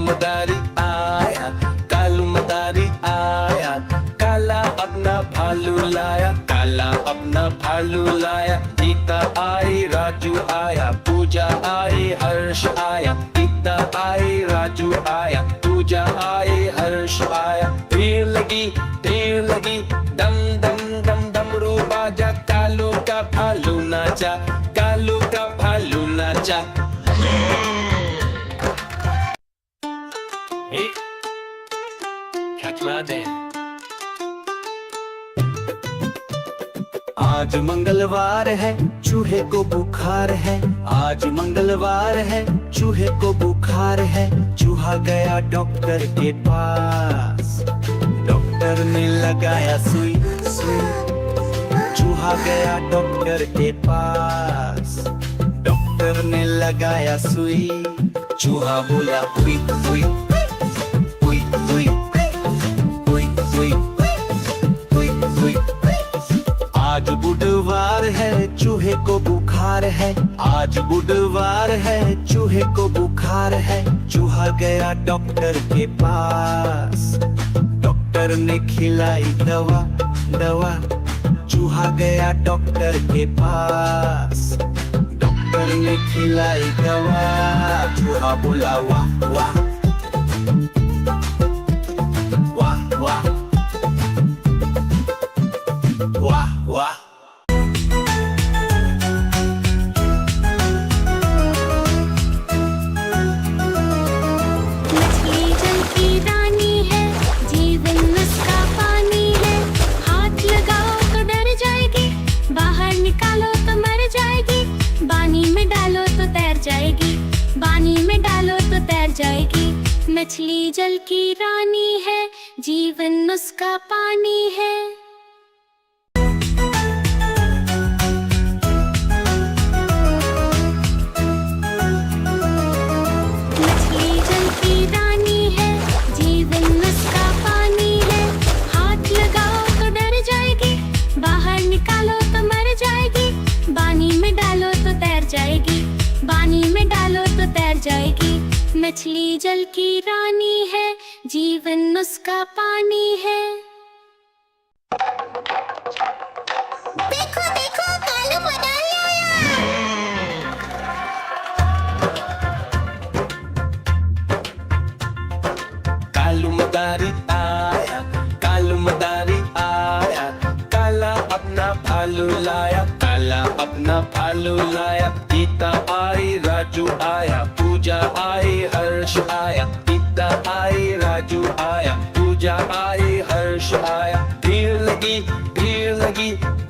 मदारी आया, कालू मदारी आया, काला अपना भालू लाया, काला अपना भालू लाया। गीता आई, राजू आया, पूजा आई, हर्ष आया। गीता आई, राजू आया, पूजा आई, हर्ष आया। भीड़ लगी दम दम दम डमरू बाजा, कालू का भालू नाचा, कालू का भालू नाचा। Hey, catch my dance. आज मंगलवार है, चूहे को बुखार है। आज मंगलवार है, चूहे को बुखार है। चूहा गया डॉक्टर के पास, डॉक्टर ने लगाया सुई सुई। चूहा गया डॉक्टर के पास, डॉक्टर ने लगाया सुई। चूहा बोला हुई हुई हुई हुई हुई हुई हुई हुई। आज बुधवार है, चूहे को बुखार है। आज बुधवार है, चूहे को बुखार है। चूहा गया डॉक्टर के पास, डॉक्टर ने खिलाई दवा दवा। चूहा गया डॉक्टर के पास, डॉक्टर ने खिलाई दवा। चूहा बोला वाह वाह वाह वाह वाह वाह। मछली जल की रानी है, जीवन उसका पानी है। हाथ लगाओ तो डर जाएगी, बाहर निकालो तो मर जाएगी। पानी में डालो तो तैर जाएगी, पानी में डालो तो तैर जाएगी। मछली जल की रानी है, जीवन उसका पानी है। मछली जल की रानी है, जीवन उसका पानी है। हाथ लगाओ तो डर जाएगी, बाहर निकालो तो मर जाएगी। पानी में डालो तो तैर जाएगी, पानी में डालो तो तैर जाएगी। मछली जल की रानी है, जीवन उसका पानी है। देखो देखो, कालू मदारी आया। कालू मदारी आया, कालू मदारी आया, काला अपना भालू लाया, काला अपना भालू लाया। गीता आई, राजू आया, पूजा आई, हर्ष आया। गीता आई, राजू आया, पूजा आई, हर्ष आया। भीड़ लगी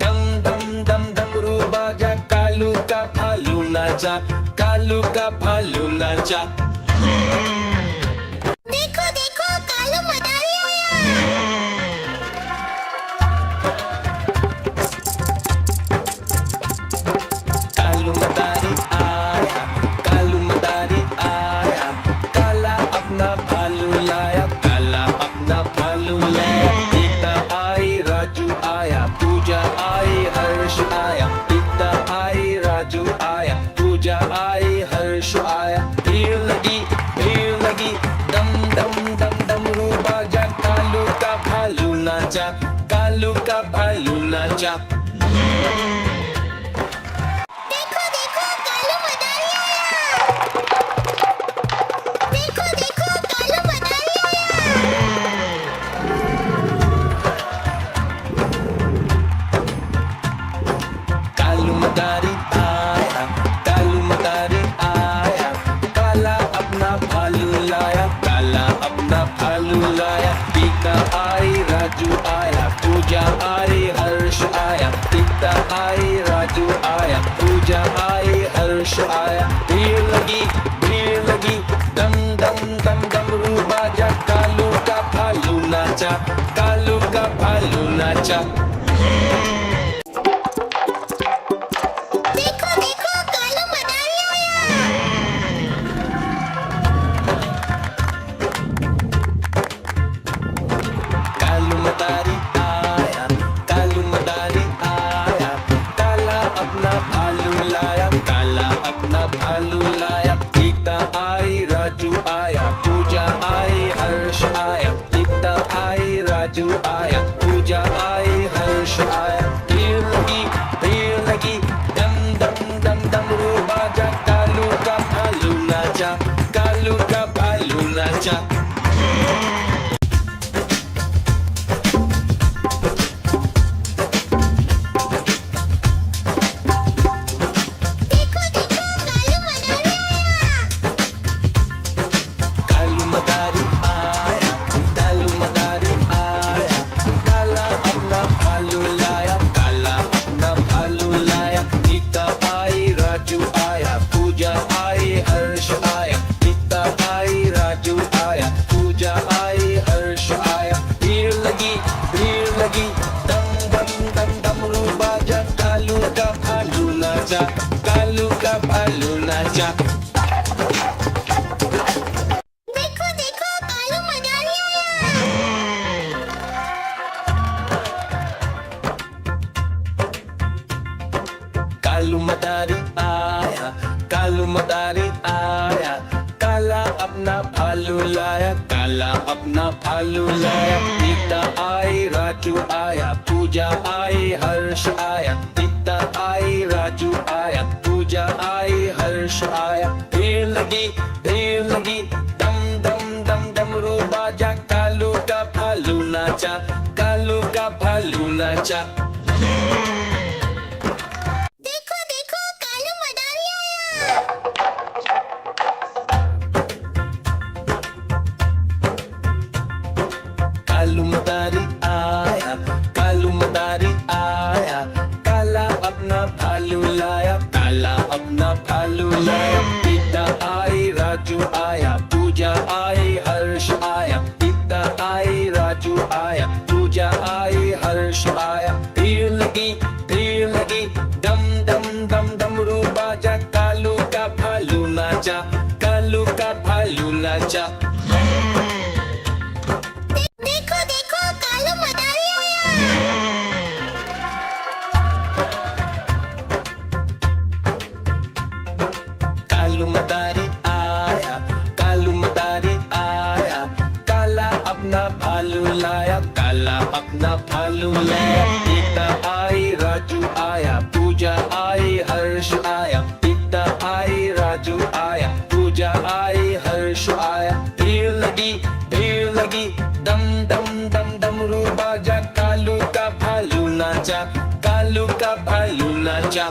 दम दम दम डमरू बाजा, कालू का भालू नाचा, कालू का भालू नाचा। देखो देखो, कालू मदारी आया। कालू मदारी आया, कालू मदारी आया, काला अपना भालू लाया, काला अपना भालू लाया। गीता आई, राजू आया, पूजा आई, हर्ष आया। गीता आई, राजू आया, पूजा आई, हर्ष आया। भीड़ लगी दम दम दम डमरू बाजा, कालू का भालू नाचा, कालू का भालू नाचा। देखो देखो, कालू मदारी आया। देखो देखो, कालू मदारी आया। कालू मदारी आया, कालू मदारी आया, काला अपना भालू लाया, काला अपना भालू लाया। गीता आई, राजू आया, पूजा आई, हर्ष आया। गीता आई, राजू आया, पूजा आई, हर्ष आया। भीड़ लगी दम दम दम डमरू बाजा, कालू का भालू नाचा, कालू का भालू नाचा। देखो देखो, कालू मदारी आया। कालू मदारी आया, कालू मदारी आया, काला अपना भालू लाया, काला अपना भालू लाया। गीता आई, राजू आया, पूजा हर्ष आया। भीड़ लगी दम दम दम डमरू बाजा, कालू का भालू नाचा, कालू का भालू नाचा। कालू मदारी आया, कालू मदारी आया, काला अपना भालू लाया, काला अपना भालू लाया। गीता आई राजू आया, पूजा आई हर्ष आया, गीता आई राजू आया, पूजा आई हर्ष आया। भीड़ लगी दम दम दम डमरू बाजा, कालू का भालू नाचा, कालू का भालू नाचा। देखो देखो कालू मदारी आया। कालू मदारी आया, कालू मदारी आया, काला अपना भालू लाया, काला अपना भालू लाया। गीता आई राजू आया, पूजा आई हर्ष आया, गीता आई राजू आया, पूजा आई हर्ष आया। भीड़ लगी दम दम दम डमरू बाजा, कालू का भालू नाचा, कालू का भालू नाचा। देखो देखो कालू मदारी आया। कालू मदारी आया, कालू मदारी आया, काला अपना भालू लाया, काला अपना भालू लाया। गीता आई राजू आया, पूजा आई हर्ष आया, गीता आई राजू आया, पूजा आई हर्ष आया। भीड़ लगी दम दम दम डमरू बाजा, कालू का भालू नाचा, कालू का भालू नाचा। देखो देखो कालू मदारी आया। कालू मदारी आया, कालू मदारी आया, काला अपना भालू लाया, काला अपना भालू लाया। गीता आई राजू आया, पूजा आई हर्ष आया, गीता आई राजू आया, पूजा आई हर्ष आया। भीड़ लगी दम दम दम डमरू बाजा, कालू का भालू नाचा, कालू का भालू नाचा।